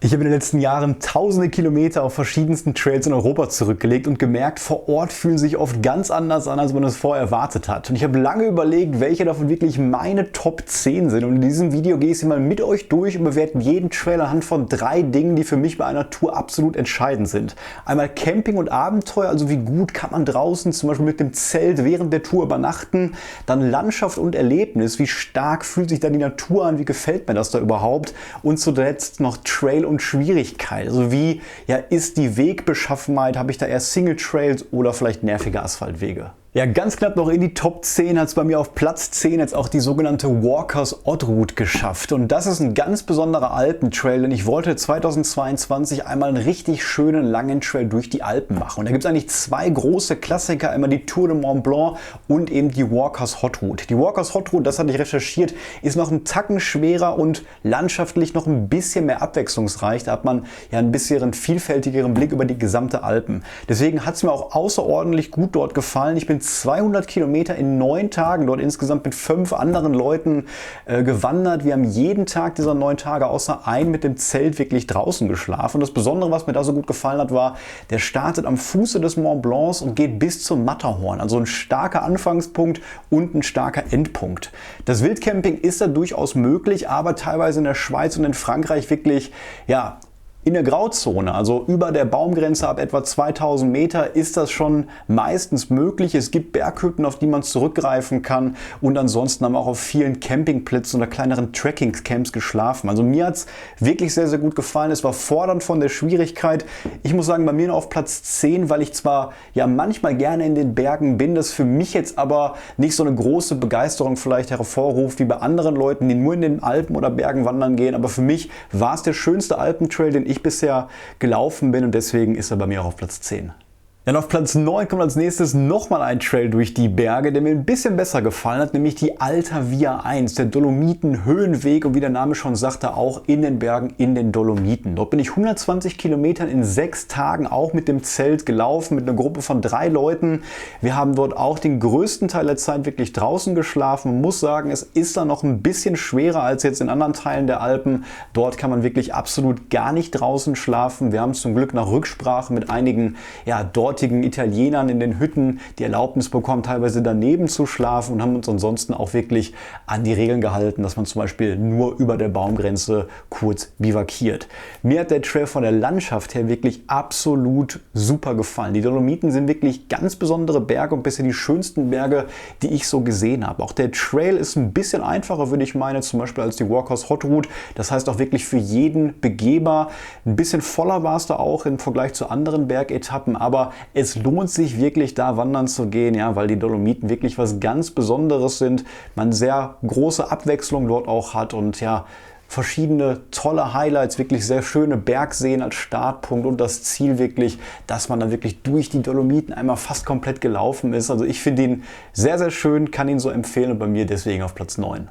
Ich habe in den letzten Jahren tausende Kilometer auf verschiedensten Trails in Europa zurückgelegt und gemerkt, vor Ort fühlen sich oft ganz anders an, als man es vorher erwartet hat. Und ich habe lange überlegt, welche davon wirklich meine Top 10 sind. Und in diesem Video gehe ich sie mal mit euch durch und bewerte jeden Trail anhand von 3 Dingen, die für mich bei einer Tour absolut entscheidend sind. Einmal Camping und Abenteuer, also wie gut kann man draußen zum Beispiel mit dem Zelt während der Tour übernachten. Dann Landschaft und Erlebnis, wie stark fühlt sich da die Natur an, wie gefällt mir das da überhaupt. Und zuletzt noch Trail und Schwierigkeit. Also wie ist die Wegbeschaffenheit? Habe ich da eher Single Trails oder vielleicht nervige Asphaltwege? Ja, ganz knapp noch in die Top 10 hat es bei mir auf Platz 10 jetzt auch die sogenannte Walkers Odd Route geschafft. Und das ist ein ganz besonderer Alpentrail, denn ich wollte 2022 einmal einen richtig schönen langen Trail durch die Alpen machen. Und da gibt es eigentlich 2 große Klassiker, einmal die Tour de Mont Blanc und eben die Walkers Hot Route. Die Walkers Hot Route, das hatte ich recherchiert, ist noch einen Tacken schwerer und landschaftlich noch ein bisschen mehr abwechslungsreich. Da hat man ja ein bisschen vielfältigeren Blick über die gesamte Alpen. Deswegen hat es mir auch außerordentlich gut dort gefallen. Ich bin 200 Kilometer in 9 Tagen dort insgesamt mit 5 anderen Leuten gewandert. Wir haben jeden Tag dieser 9 Tage außer einen mit dem Zelt wirklich draußen geschlafen. Und das Besondere, was mir da so gut gefallen hat, war, der startet am Fuße des Mont Blancs und geht bis zum Matterhorn. Also ein starker Anfangspunkt und ein starker Endpunkt. Das Wildcamping ist da durchaus möglich, aber teilweise in der Schweiz und in Frankreich wirklich, in der Grauzone, also über der Baumgrenze ab etwa 2000 Meter, ist das schon meistens möglich. Es gibt Berghütten, auf die man zurückgreifen kann, und ansonsten haben wir auch auf vielen Campingplätzen oder kleineren Trekking-Camps geschlafen. Also mir hat es wirklich sehr, sehr gut gefallen. Es war fordernd von der Schwierigkeit. Ich muss sagen, bei mir nur auf Platz 10, weil ich zwar manchmal gerne in den Bergen bin, das für mich jetzt aber nicht so eine große Begeisterung vielleicht hervorruft wie bei anderen Leuten, die nur in den Alpen oder Bergen wandern gehen. Aber für mich war es der schönste Alpentrail, den ich bisher gelaufen bin, und deswegen ist er bei mir auch auf Platz 10. Dann auf Platz 9 kommt als nächstes nochmal ein Trail durch die Berge, der mir ein bisschen besser gefallen hat, nämlich die Alta Via 1, der Dolomiten-Höhenweg, und wie der Name schon sagte, auch in den Bergen, in den Dolomiten. Dort bin ich 120 Kilometer in 6 Tagen auch mit dem Zelt gelaufen, mit einer Gruppe von 3 Leuten. Wir haben dort auch den größten Teil der Zeit wirklich draußen geschlafen. Man muss sagen, es ist da noch ein bisschen schwerer als jetzt in anderen Teilen der Alpen. Dort kann man wirklich absolut gar nicht draußen schlafen. Wir haben zum Glück nach Rücksprache mit einigen dortigen Italienern in den Hütten die Erlaubnis bekommen, teilweise daneben zu schlafen, und haben uns ansonsten auch wirklich an die Regeln gehalten, dass man zum Beispiel nur über der Baumgrenze kurz bivakiert. Mir hat der Trail von der Landschaft her wirklich absolut super gefallen. Die Dolomiten sind wirklich ganz besondere Berge und bisher die schönsten Berge, die ich so gesehen habe. Auch der Trail ist ein bisschen einfacher, würde ich meinen, zum Beispiel als die Walkers Hot Route. Das heißt auch wirklich für jeden begehbar. Ein bisschen voller war es da auch im Vergleich zu anderen Bergetappen, aber es lohnt sich wirklich, da wandern zu gehen, weil die Dolomiten wirklich was ganz Besonderes sind. Man sehr große Abwechslung dort auch hat und verschiedene tolle Highlights, wirklich sehr schöne Bergseen als Startpunkt, und das Ziel wirklich, dass man dann wirklich durch die Dolomiten einmal fast komplett gelaufen ist. Also ich finde ihn sehr, sehr schön, kann ihn so empfehlen, und bei mir deswegen auf Platz 9.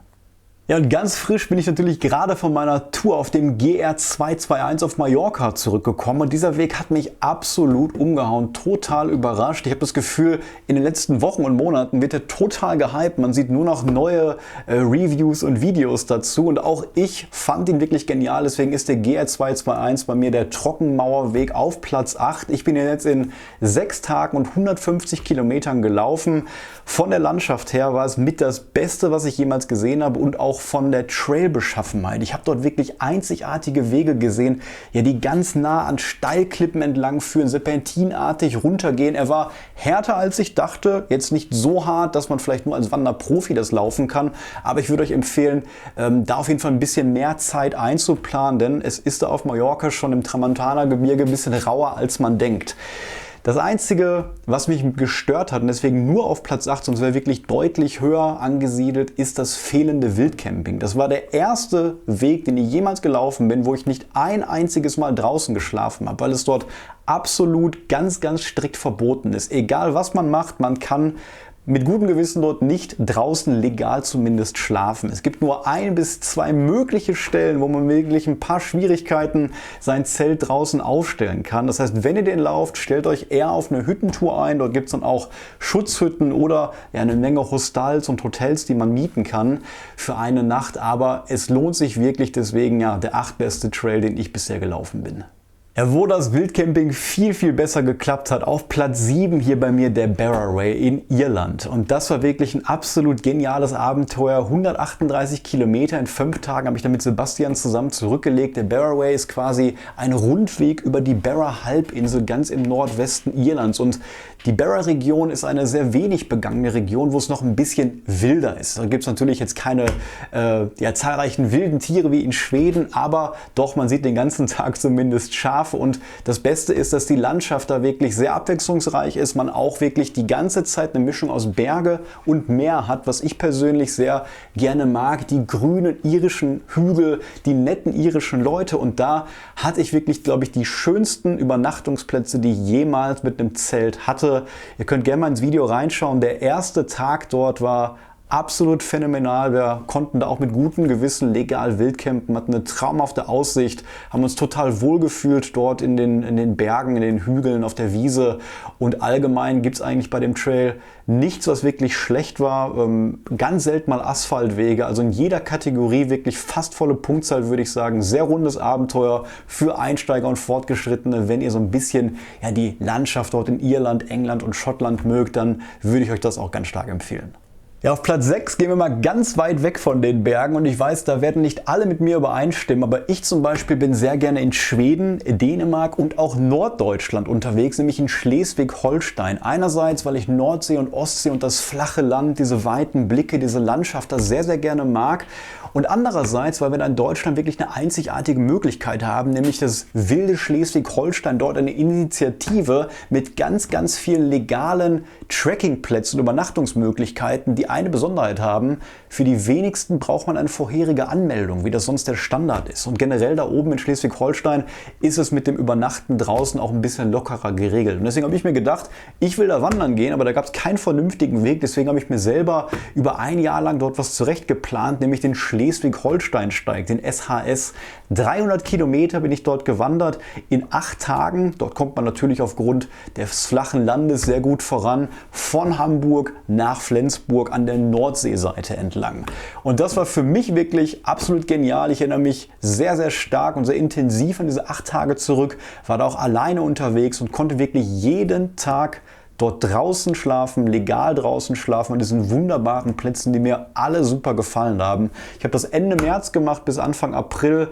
Ja, und ganz frisch bin ich natürlich gerade von meiner Tour auf dem GR 221 auf Mallorca zurückgekommen, und dieser Weg hat mich absolut umgehauen, total überrascht. Ich habe das Gefühl, in den letzten Wochen und Monaten wird er total gehypt. Man sieht nur noch neue Reviews und Videos dazu, und auch ich fand ihn wirklich genial. Deswegen ist der GR 221 bei mir der Trockenmauerweg auf Platz 8. Ich bin jetzt in 6 Tagen und 150 Kilometern gelaufen. Von der Landschaft her war es mit das Beste, was ich jemals gesehen habe, und auch von der Trailbeschaffenheit. Ich habe dort wirklich einzigartige Wege gesehen, die ganz nah an Steilklippen entlang führen, serpentinartig runtergehen. Er war härter als ich dachte, jetzt nicht so hart, dass man vielleicht nur als Wanderprofi das laufen kann, aber ich würde euch empfehlen, da auf jeden Fall ein bisschen mehr Zeit einzuplanen, denn es ist da auf Mallorca schon im Tramontana-Gebirge ein bisschen rauer, als man denkt. Das Einzige, was mich gestört hat, und deswegen nur auf Platz 8, sonst wäre wirklich deutlich höher angesiedelt, ist das fehlende Wildcamping. Das war der erste Weg, den ich jemals gelaufen bin, wo ich nicht ein einziges Mal draußen geschlafen habe, weil es dort absolut ganz, ganz strikt verboten ist. Egal was man macht, man kann mit gutem Gewissen dort nicht draußen legal zumindest schlafen. Es gibt nur 1 bis 2 mögliche Stellen, wo man wirklich ein paar Schwierigkeiten sein Zelt draußen aufstellen kann. Das heißt, wenn ihr den lauft, stellt euch eher auf eine Hüttentour ein. Dort gibt es dann auch Schutzhütten oder ja, eine Menge Hostels und Hotels, die man mieten kann für eine Nacht. Aber es lohnt sich wirklich, deswegen ja der 8. Trail, den ich bisher gelaufen bin. Ja, wo das Wildcamping viel, viel besser geklappt hat, auf Platz 7 hier bei mir der Berroway in Irland. Und das war wirklich ein absolut geniales Abenteuer. 138 Kilometer in 5 Tagen habe ich da mit Sebastian zusammen zurückgelegt. Der Berroway ist quasi ein Rundweg über die Berra-Halbinsel ganz im Nordwesten Irlands. Und die Berra-Region ist eine sehr wenig begangene Region, wo es noch ein bisschen wilder ist. Da gibt es natürlich jetzt keine zahlreichen wilden Tiere wie in Schweden, aber doch, man sieht den ganzen Tag zumindest Schafe. Und das Beste ist, dass die Landschaft da wirklich sehr abwechslungsreich ist. Man auch wirklich die ganze Zeit eine Mischung aus Berge und Meer hat, was ich persönlich sehr gerne mag. Die grünen irischen Hügel, die netten irischen Leute. Und da hatte ich wirklich, glaube ich, die schönsten Übernachtungsplätze, die ich jemals mit einem Zelt hatte. Ihr könnt gerne mal ins Video reinschauen. Der erste Tag dort war absolut phänomenal. Wir konnten da auch mit gutem Gewissen legal wildcampen, hatten eine traumhafte Aussicht, haben uns total wohlgefühlt dort in den Bergen, in den Hügeln, auf der Wiese. Und allgemein gibt es eigentlich bei dem Trail nichts, was wirklich schlecht war. Ganz selten mal Asphaltwege, also in jeder Kategorie wirklich fast volle Punktzahl, würde ich sagen. Sehr rundes Abenteuer für Einsteiger und Fortgeschrittene. Wenn ihr so ein bisschen ja, die Landschaft dort in Irland, England und Schottland mögt, dann würde ich euch das auch ganz stark empfehlen. Ja, auf Platz 6 gehen wir mal ganz weit weg von den Bergen und ich weiß, da werden nicht alle mit mir übereinstimmen, aber ich zum Beispiel bin sehr gerne in Schweden, Dänemark und auch Norddeutschland unterwegs, nämlich in Schleswig-Holstein. Einerseits, weil ich Nordsee und Ostsee und das flache Land, diese weiten Blicke, diese Landschaft da sehr, sehr gerne mag. Und andererseits, weil wir da in Deutschland wirklich eine einzigartige Möglichkeit haben, nämlich das wilde Schleswig-Holstein, dort eine Initiative mit ganz, ganz vielen legalen Trekkingplätzen und Übernachtungsmöglichkeiten, die eine Besonderheit haben: für die wenigsten braucht man eine vorherige Anmeldung, wie das sonst der Standard ist. Und generell da oben in Schleswig-Holstein ist es mit dem Übernachten draußen auch ein bisschen lockerer geregelt. Und deswegen habe ich mir gedacht, ich will da wandern gehen, aber da gab es keinen vernünftigen Weg. Deswegen habe ich mir selber über ein Jahr lang dort was zurecht geplant, nämlich den Schleswig-Holstein-Steig, den SHS. 300 Kilometer bin ich dort gewandert in 8 Tagen. Dort kommt man natürlich aufgrund des flachen Landes sehr gut voran. Von Hamburg nach Flensburg an der Nordseeseite entlang. Und das war für mich wirklich absolut genial. Ich erinnere mich sehr, sehr stark und sehr intensiv an diese 8 Tage zurück. War da auch alleine unterwegs und konnte wirklich jeden Tag dort draußen schlafen, legal draußen schlafen, an diesen wunderbaren Plätzen, die mir alle super gefallen haben. Ich habe das Ende März gemacht bis Anfang April.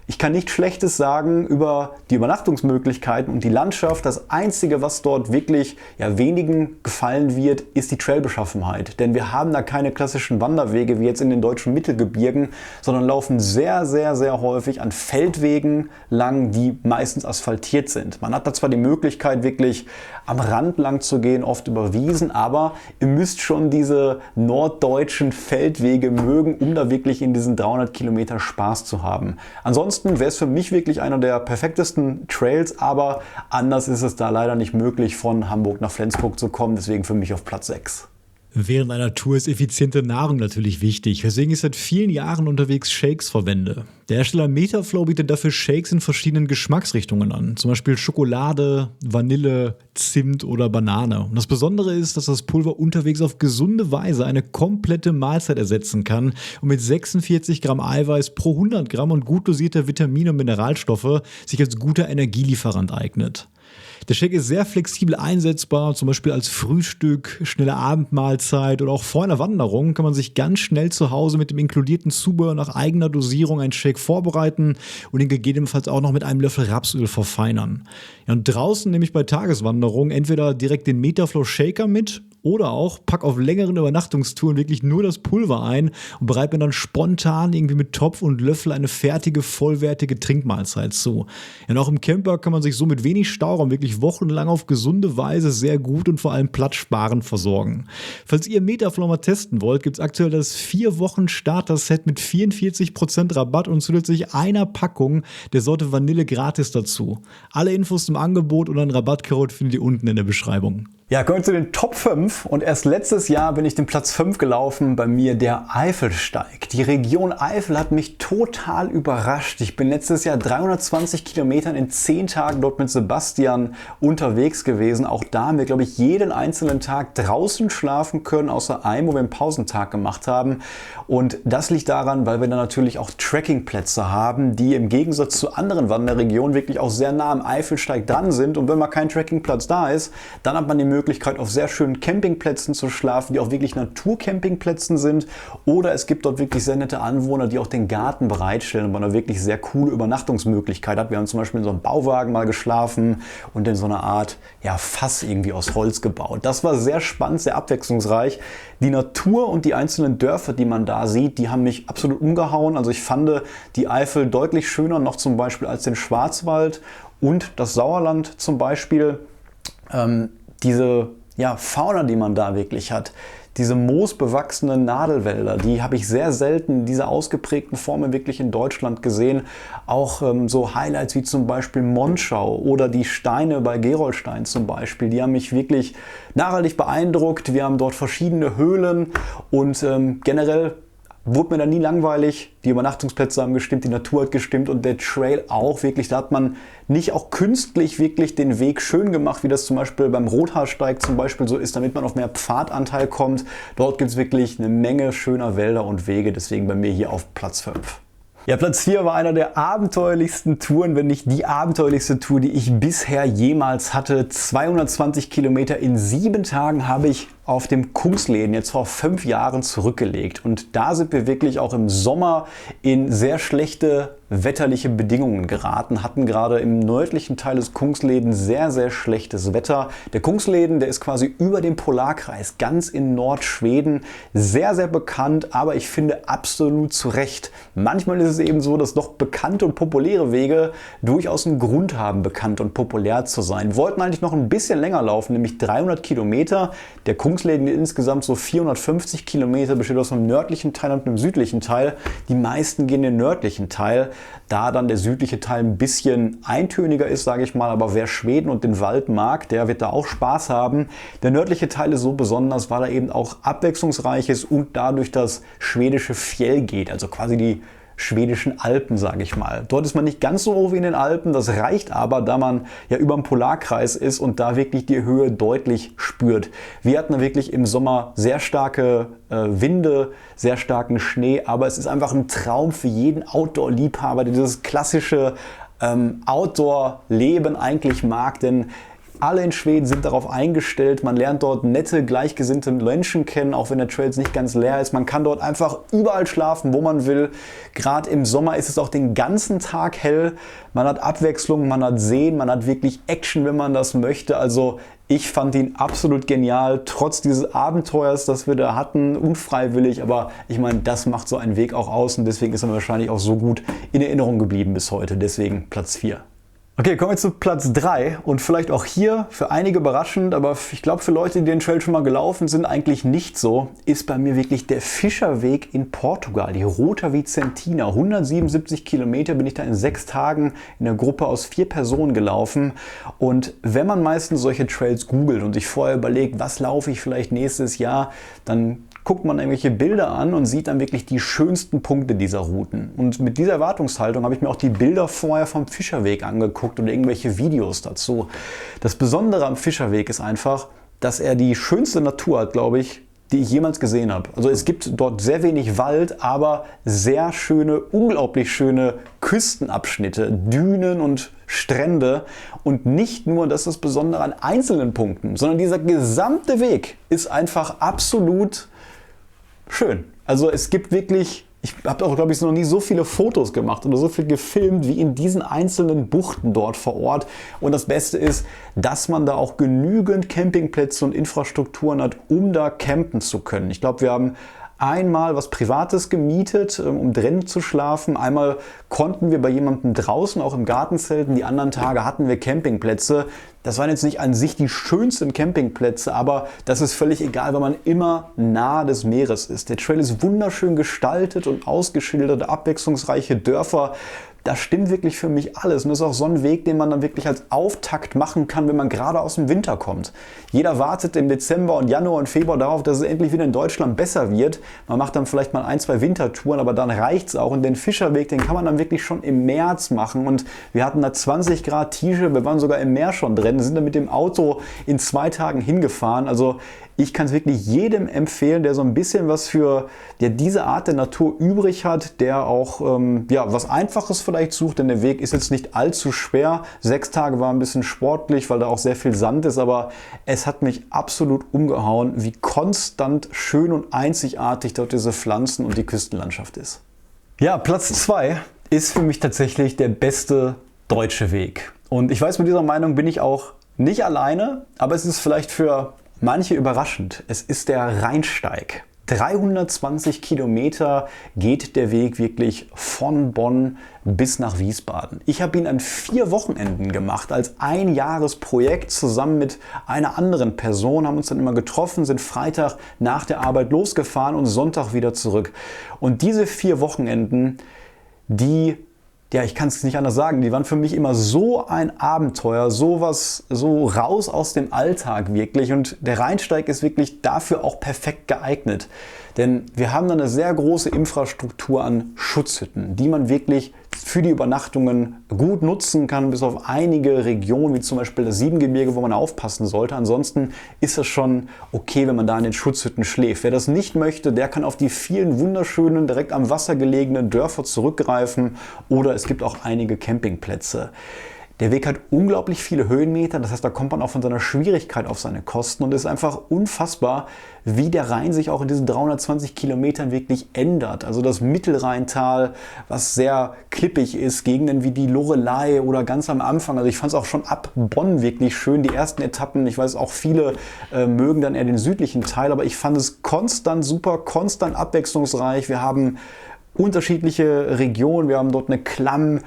Ich kann nichts Schlechtes sagen über die Übernachtungsmöglichkeiten und die Landschaft. Das Einzige, was dort wirklich wenigen gefallen wird, ist die Trailbeschaffenheit. Denn wir haben da keine klassischen Wanderwege wie jetzt in den deutschen Mittelgebirgen, sondern laufen sehr, sehr, sehr häufig an Feldwegen lang, die meistens asphaltiert sind. Man hat da zwar die Möglichkeit, wirklich am Rand lang zu gehen, oft über Wiesen, aber ihr müsst schon diese norddeutschen Feldwege mögen, um da wirklich in diesen 300 Kilometer Spaß zu haben. Ansonsten wäre es für mich wirklich einer der perfektesten Trails, aber anders ist es da leider nicht möglich, von Hamburg nach Flensburg zu kommen, deswegen für mich auf Platz 6. Während einer Tour ist effiziente Nahrung natürlich wichtig, weswegen ich seit vielen Jahren unterwegs Shakes verwende. Der Hersteller Metaflow bietet dafür Shakes in verschiedenen Geschmacksrichtungen an, zum Beispiel Schokolade, Vanille, Zimt oder Banane. Und das Besondere ist, dass das Pulver unterwegs auf gesunde Weise eine komplette Mahlzeit ersetzen kann und mit 46 Gramm Eiweiß pro 100 Gramm und gut dosierter Vitamine und Mineralstoffe sich als guter Energielieferant eignet. Der Shake ist sehr flexibel einsetzbar, zum Beispiel als Frühstück, schnelle Abendmahlzeit oder auch vor einer Wanderung kann man sich ganz schnell zu Hause mit dem inkludierten Zubehör nach eigener Dosierung einen Shake vorbereiten und ihn gegebenenfalls auch noch mit einem Löffel Rapsöl verfeinern. Ja, und draußen nehme ich bei Tageswanderungen entweder direkt den Metaflow Shaker mit oder auch pack auf längeren Übernachtungstouren wirklich nur das Pulver ein und bereite mir dann spontan irgendwie mit Topf und Löffel eine fertige, vollwertige Trinkmahlzeit zu. Ja, und auch im Camper kann man sich so mit wenig Stauraum wirklich wochenlang auf gesunde Weise sehr gut und vor allem platzsparend versorgen. Falls ihr Metaflow mal testen wollt, gibt es aktuell das 4 Wochen Starter-Set mit 44% Rabatt und zusätzlich einer Packung der Sorte Vanille gratis dazu. Alle Infos zum Angebot und einen Rabattcode findet ihr unten in der Beschreibung. Ja, kommen wir zu den Top 5 und erst letztes Jahr bin ich den Platz 5 gelaufen, bei mir der Eifelsteig. Die Region Eifel hat mich total überrascht. Ich bin letztes Jahr 320 Kilometern in 10 Tagen dort mit Sebastian unterwegs gewesen. Auch da haben wir, glaube ich, jeden einzelnen Tag draußen schlafen können, außer einem, wo wir einen Pausentag gemacht haben. Und das liegt daran, weil wir dann natürlich auch Trekkingplätze haben, die im Gegensatz zu anderen Wanderregionen wirklich auch sehr nah am Eifelsteig dran sind. Und wenn mal kein Trekkingplatz da ist, dann hat man die Möglichkeit, auf sehr schönen Campingplätzen zu schlafen, die auch wirklich Naturcampingplätzen sind. Oder es gibt dort wirklich sehr nette Anwohner, die auch den Garten bereitstellen und man da wirklich sehr coole Übernachtungsmöglichkeit hat. Wir haben zum Beispiel in so einem Bauwagen mal geschlafen und in so einer Art Fass irgendwie aus Holz gebaut. Das war sehr spannend, sehr abwechslungsreich. Die Natur und die einzelnen Dörfer, die man da sieht, die haben mich absolut umgehauen. Also ich fand die Eifel deutlich schöner noch zum Beispiel als den Schwarzwald und das Sauerland zum Beispiel. Diese Fauna, die man da wirklich hat, diese moosbewachsenen Nadelwälder, die habe ich sehr selten in dieser ausgeprägten Form wirklich in Deutschland gesehen. Auch so Highlights wie zum Beispiel Monschau oder die Steine bei Gerolstein zum Beispiel, die haben mich wirklich nachhaltig beeindruckt. Wir haben dort verschiedene Höhlen und generell wurde mir da nie langweilig. Die Übernachtungsplätze haben gestimmt, die Natur hat gestimmt und der Trail auch wirklich. Da hat man nicht auch künstlich wirklich den Weg schön gemacht, wie das zum Beispiel beim Rothaarsteig zum Beispiel so ist, damit man auf mehr Pfadanteil kommt. Dort gibt es wirklich eine Menge schöner Wälder und Wege, deswegen bei mir hier auf Platz 5. Ja, Platz 4 war einer der abenteuerlichsten Touren, wenn nicht die abenteuerlichste Tour, die ich bisher jemals hatte. 220 Kilometer in 7 Tagen habe ich auf dem Kungsleden jetzt vor 5 Jahren zurückgelegt. Und da sind wir wirklich auch im Sommer in sehr schlechte wetterliche Bedingungen geraten, hatten gerade im nördlichen Teil des Kungsleden sehr, sehr schlechtes Wetter. Der Kungsleden, der ist quasi über dem Polarkreis, ganz in Nordschweden, sehr, sehr bekannt, aber ich finde absolut zu Recht. Manchmal ist es eben so, dass doch bekannte und populäre Wege durchaus einen Grund haben, bekannt und populär zu sein. Wir wollten eigentlich noch ein bisschen länger laufen, nämlich 300 Kilometer. Der Kungsleden insgesamt so 450 Kilometer, besteht aus einem nördlichen Teil und einem südlichen Teil. Die meisten gehen den nördlichen Teil, da dann der südliche Teil ein bisschen eintöniger ist, sage ich mal, aber wer Schweden und den Wald mag, der wird da auch Spaß haben. Der nördliche Teil ist so besonders, weil er eben auch abwechslungsreich ist und dadurch das schwedische Fjäll geht, also quasi die schwedischen Alpen, sage ich mal. Dort ist man nicht ganz so hoch wie in den Alpen, das reicht aber, da man ja über dem Polarkreis ist und da wirklich die Höhe deutlich spürt. Wir hatten wirklich im Sommer sehr starke Winde, sehr starken Schnee, aber es ist einfach ein Traum für jeden Outdoor-Liebhaber, der dieses klassische Outdoor-Leben eigentlich mag, denn alle in Schweden sind darauf eingestellt. Man lernt dort nette, gleichgesinnte Menschen kennen, auch wenn der Trail nicht ganz leer ist. Man kann dort einfach überall schlafen, wo man will. Gerade im Sommer ist es auch den ganzen Tag hell. Man hat Abwechslung, man hat Seen, man hat wirklich Action, wenn man das möchte. Also ich fand ihn absolut genial, trotz dieses Abenteuers, das wir da hatten, unfreiwillig. Aber ich meine, das macht so einen Weg auch aus und deswegen ist er wahrscheinlich auch so gut in Erinnerung geblieben bis heute. Deswegen Platz 4. Okay, kommen wir zu Platz 3 und vielleicht auch hier für einige überraschend, aber ich glaube für Leute, die den Trail schon mal gelaufen sind, eigentlich nicht so, ist bei mir wirklich der Fischerweg in Portugal, die Rota Vicentina. 177 Kilometer bin ich da in 6 Tagen in einer Gruppe aus 4 Personen gelaufen und wenn man meistens solche Trails googelt und sich vorher überlegt, was laufe ich vielleicht nächstes Jahr, dann guckt man irgendwelche Bilder an und sieht dann wirklich die schönsten Punkte dieser Routen. Und mit dieser Erwartungshaltung habe ich mir auch die Bilder vorher vom Fischerweg angeguckt und irgendwelche Videos dazu. Das Besondere am Fischerweg ist einfach, dass er die schönste Natur hat, glaube ich, die ich jemals gesehen habe. Also es gibt dort sehr wenig Wald, aber sehr schöne, unglaublich schöne Küstenabschnitte, Dünen und Strände. Und nicht nur, das ist das Besondere an einzelnen Punkten, sondern dieser gesamte Weg ist einfach absolut schön. Also es gibt wirklich, ich habe auch, glaube ich, noch nie so viele Fotos gemacht oder so viel gefilmt wie in diesen einzelnen Buchten dort vor Ort. Und das Beste ist, dass man da auch genügend Campingplätze und Infrastrukturen hat, um da campen zu können. Ich glaube, wir haben einmal was Privates gemietet, um drinnen zu schlafen. Einmal konnten wir bei jemandem draußen, auch im Garten zelten. Die anderen Tage hatten wir Campingplätze. Das waren jetzt nicht an sich die schönsten Campingplätze, aber das ist völlig egal, weil man immer nahe des Meeres ist. Der Trail ist wunderschön gestaltet und ausgeschildert, abwechslungsreiche Dörfer. da stimmt wirklich für mich alles. Und das ist auch so ein Weg, den man dann wirklich als Auftakt machen kann, wenn man gerade aus dem Winter kommt. Jeder wartet im Dezember und Januar und Februar darauf, dass es endlich wieder in Deutschland besser wird. Man macht dann vielleicht mal 1, 2 Wintertouren, aber dann reicht es auch. Und den Fischerweg, den kann man dann wirklich schon im März machen. Und wir hatten da 20 Grad T-Shirt, wir waren sogar im Meer schon drin, sind dann mit dem Auto in 2 Tagen hingefahren. Also ich kann es wirklich jedem empfehlen, der so ein bisschen was für diese Art der Natur übrig hat, der auch was Einfaches vielleicht sucht, denn der Weg ist jetzt nicht allzu schwer. 6 Tage war ein bisschen sportlich, weil da auch sehr viel Sand ist, aber es hat mich absolut umgehauen, wie konstant schön und einzigartig dort diese Pflanzen und die Küstenlandschaft ist. Ja, Platz 2 ist für mich tatsächlich der beste deutsche Weg. Und ich weiß, mit dieser Meinung bin ich auch nicht alleine, aber es ist vielleicht für manche überraschend. Es ist der Rheinsteig. 320 Kilometer geht der Weg wirklich von Bonn bis nach Wiesbaden. Ich habe ihn an 4 Wochenenden gemacht, als Einjahresprojekt zusammen mit einer anderen Person, haben uns dann immer getroffen, sind Freitag nach der Arbeit losgefahren und Sonntag wieder zurück. Und diese 4 Wochenenden, ich kann es nicht anders sagen, die waren für mich immer so ein Abenteuer, so raus aus dem Alltag wirklich. Und der Rheinsteig ist wirklich dafür auch perfekt geeignet. Denn wir haben da eine sehr große Infrastruktur an Schutzhütten, die man wirklich für die Übernachtungen gut nutzen kann, bis auf einige Regionen, wie zum Beispiel das Siebengebirge, wo man aufpassen sollte. Ansonsten ist es schon okay, wenn man da in den Schutzhütten schläft. Wer das nicht möchte, der kann auf die vielen wunderschönen, direkt am Wasser gelegenen Dörfer zurückgreifen oder es gibt auch einige Campingplätze. Der Weg hat unglaublich viele Höhenmeter, das heißt, da kommt man auch von seiner Schwierigkeit auf seine Kosten und es ist einfach unfassbar, wie der Rhein sich auch in diesen 320 Kilometern wirklich ändert. Also das Mittelrheintal, was sehr klippig ist, Gegenden wie die Lorelei oder ganz am Anfang. Also ich fand es auch schon ab Bonn wirklich schön, die ersten Etappen. Ich weiß auch, viele mögen dann eher den südlichen Teil, aber ich fand es konstant super, konstant abwechslungsreich. Wir haben unterschiedliche Regionen, wir haben dort eine Klamm.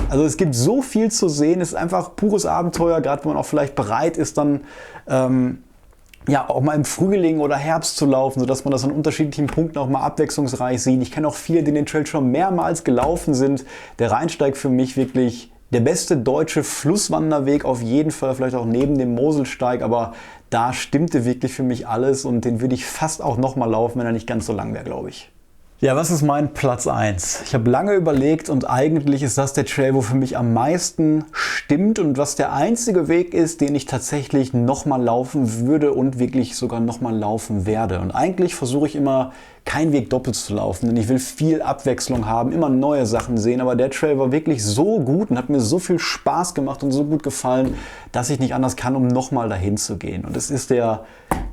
Also es gibt so viel zu sehen, es ist einfach pures Abenteuer, gerade wenn man auch vielleicht bereit ist, dann auch mal im Frühling oder Herbst zu laufen, sodass man das an unterschiedlichen Punkten auch mal abwechslungsreich sieht. Ich kenne auch viele, die den Trail schon mehrmals gelaufen sind. Der Rheinsteig für mich wirklich der beste deutsche Flusswanderweg, auf jeden Fall, vielleicht auch neben dem Moselsteig, aber da stimmte wirklich für mich alles und den würde ich fast auch nochmal laufen, wenn er nicht ganz so lang wäre, glaube ich. Ja, was ist mein Platz 1? Ich habe lange überlegt und eigentlich ist das der Trail, wo für mich am meisten stimmt und was der einzige Weg ist, den ich tatsächlich nochmal laufen würde und wirklich sogar nochmal laufen werde. Und eigentlich versuche ich immer, keinen Weg doppelt zu laufen, denn ich will viel Abwechslung haben, immer neue Sachen sehen, aber der Trail war wirklich so gut und hat mir so viel Spaß gemacht und so gut gefallen, dass ich nicht anders kann, um nochmal dahin zu gehen. Und es ist der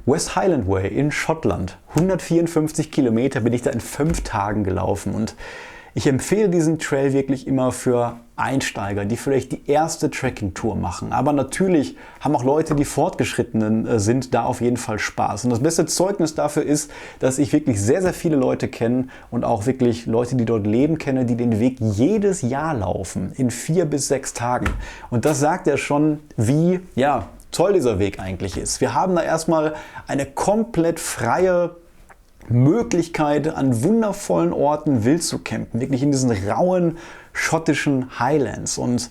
West Highland Way in Schottland. 154 Kilometer bin ich da in 5 Tagen gelaufen und ich empfehle diesen Trail wirklich immer für Einsteiger, die vielleicht die erste Trekking-Tour machen. Aber natürlich haben auch Leute, die fortgeschrittenen sind, da auf jeden Fall Spaß. Und das beste Zeugnis dafür ist, dass ich wirklich sehr, sehr viele Leute kenne und auch wirklich Leute, die dort leben, kenne, die den Weg jedes Jahr laufen, in 4 bis 6 Tagen. Und das sagt ja schon, wie toll dieser Weg eigentlich ist. Wir haben da erstmal eine komplett freie Möglichkeit, an wundervollen Orten wild zu campen, wirklich in diesen rauen schottischen Highlands. Und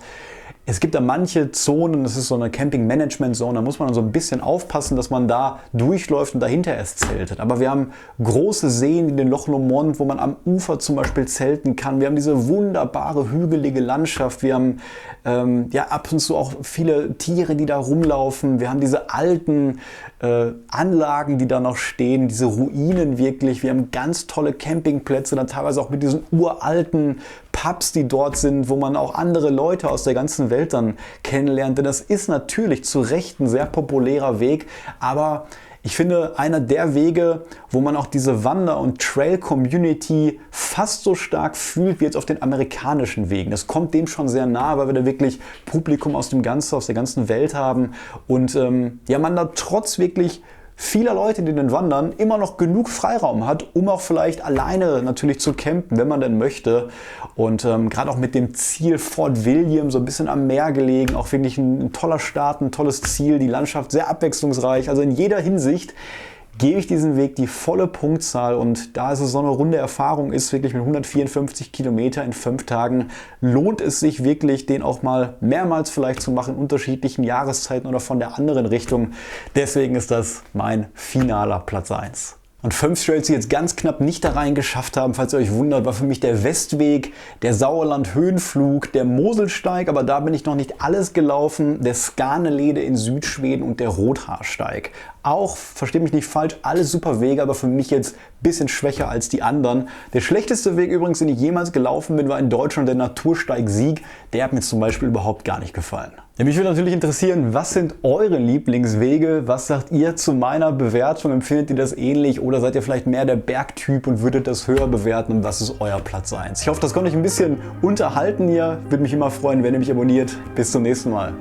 es gibt da manche Zonen, das ist so eine Camping-Management-Zone, da muss man dann so ein bisschen aufpassen, dass man da durchläuft und dahinter erst zeltet. Aber wir haben große Seen wie den Loch Lomond, wo man am Ufer zum Beispiel zelten kann. Wir haben diese wunderbare hügelige Landschaft. Wir haben ab und zu auch viele Tiere, die da rumlaufen. Wir haben diese alten Anlagen, die da noch stehen, diese Ruinen wirklich. Wir haben ganz tolle Campingplätze, dann teilweise auch mit diesen uralten Pubs, die dort sind, wo man auch andere Leute aus der ganzen Welt dann kennenlernt. Denn das ist natürlich zu Recht ein sehr populärer Weg, aber ich finde, einer der Wege, wo man auch diese Wander- und Trail-Community fast so stark fühlt wie jetzt auf den amerikanischen Wegen. Das kommt dem schon sehr nah, weil wir da wirklich Publikum aus der ganzen Welt haben und man da trotz wirklich vieler Leute, die den wandern, immer noch genug Freiraum hat, um auch vielleicht alleine natürlich zu campen, wenn man denn möchte. Und gerade auch mit dem Ziel Fort William, so ein bisschen am Meer gelegen, auch wirklich ein toller Start, ein tolles Ziel, die Landschaft sehr abwechslungsreich. Also in jeder Hinsicht gebe ich diesem Weg die volle Punktzahl, und da es so eine runde Erfahrung ist, wirklich mit 154 Kilometer in 5 Tagen, lohnt es sich wirklich, den auch mal mehrmals vielleicht zu machen, in unterschiedlichen Jahreszeiten oder von der anderen Richtung. Deswegen ist das mein finaler Platz 1. Und 5 Trails, die jetzt ganz knapp nicht da rein geschafft haben, falls ihr euch wundert, war für mich der Westweg, der Sauerland-Höhenflug, der Moselsteig, aber da bin ich noch nicht alles gelaufen, der Skanelede in Südschweden und der Rothaarsteig. Auch, versteht mich nicht falsch, alles super Wege, aber für mich jetzt ein bisschen schwächer als die anderen. Der schlechteste Weg übrigens, den ich jemals gelaufen bin, war in Deutschland der Natursteig Sieg. Der hat mir zum Beispiel überhaupt gar nicht gefallen. Ja, mich würde natürlich interessieren, was sind eure Lieblingswege? Was sagt ihr zu meiner Bewertung? Empfindet ihr das ähnlich oder seid ihr vielleicht mehr der Bergtyp und würdet das höher bewerten? Und was ist euer Platz 1? Ich hoffe, das konnte euch ein bisschen unterhalten hier. Würde mich immer freuen, wenn ihr mich abonniert. Bis zum nächsten Mal.